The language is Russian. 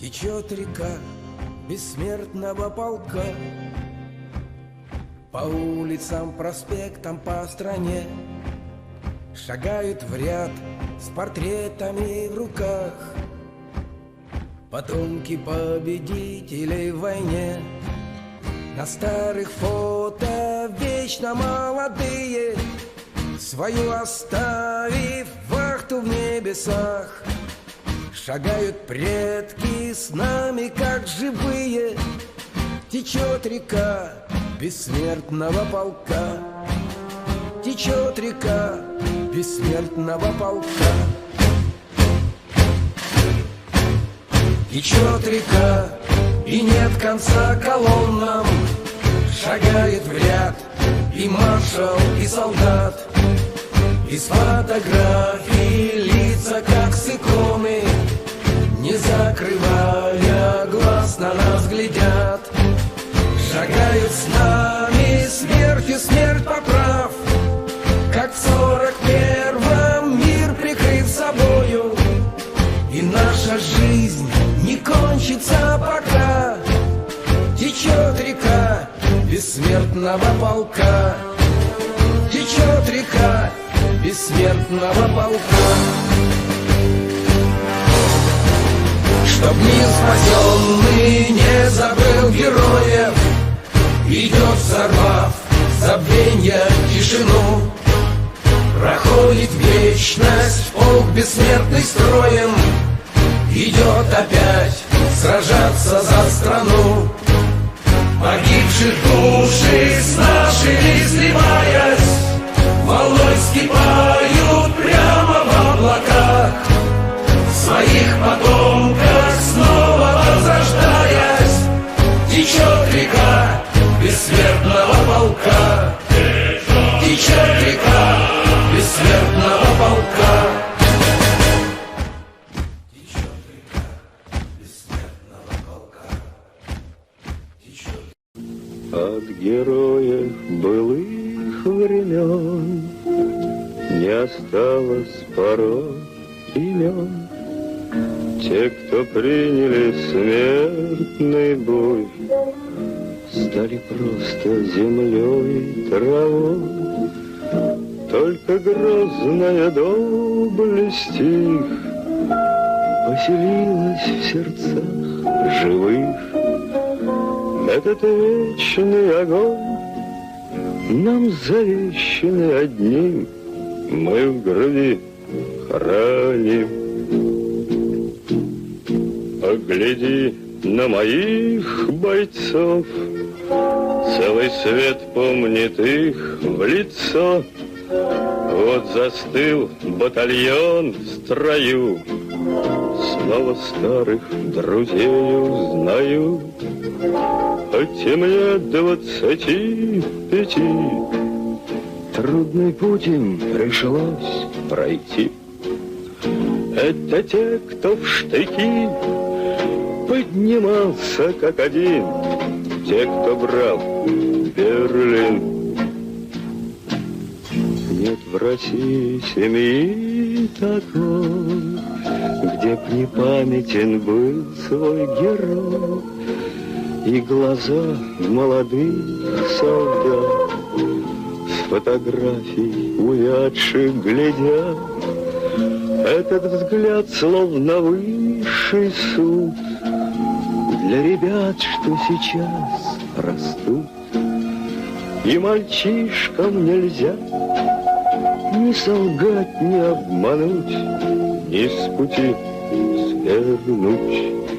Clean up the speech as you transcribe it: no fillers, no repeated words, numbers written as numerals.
Течет река бессмертного полка по улицам, проспектам, по стране. Шагают в ряд с портретами в руках потомки победителей в войне. На старых фото вечно молодые, свою оставив вахту в небесах. Шагают предки с нами, как живые. Течет река бессмертного полка. Течет река бессмертного полка. Течет река, и нет конца колоннам. Шагает в ряд и маршал, и солдат. Из фотографий лица, как с иконы, не закрывая глаз, на нас глядят. Шагают с нами смертью смерть поправ, как в 41-м мир прикрыв собою. И наша жизнь не кончится пока. Течет река бессмертного полка. Течет река бессмертного полка. Чтоб мир спасенный не забыл героев, идет, взорвав забвенья тишину. Проходит вечность, полк бессмертный строем, идет опять сражаться за страну. Погибших души с нашими сливаясь, волной вскипают прямо в облаках. В своих потомках снова возрождаясь, течет река бессмертного полка. Течет река бессмертного полка. Течет река бессмертного полка. Течет. От героев былых времен не осталось порой имен. Те, кто приняли смертный бой, стали просто землей и травой. Только грозная доблесть их поселилась в сердцах живых. Этот вечный огонь нам завещанный одним, мы в груди храним. Погляди на моих бойцов, целый свет помнит их в лицо. Вот застыл батальон в строю, снова старых друзей узнаю. Хоть и мне 25, трудный путь им пришлось пройти. Это те, кто в штыки поднимался как один, те, кто брал Берлин. Нет в России семьи такой, где б не памятен был свой герой. И глаза молодых солдат с фотографий увядших глядят. Этот взгляд словно высший суд для ребят, что сейчас растут. И мальчишкам нельзя ни солгать, ни обмануть, ни с пути свернуть.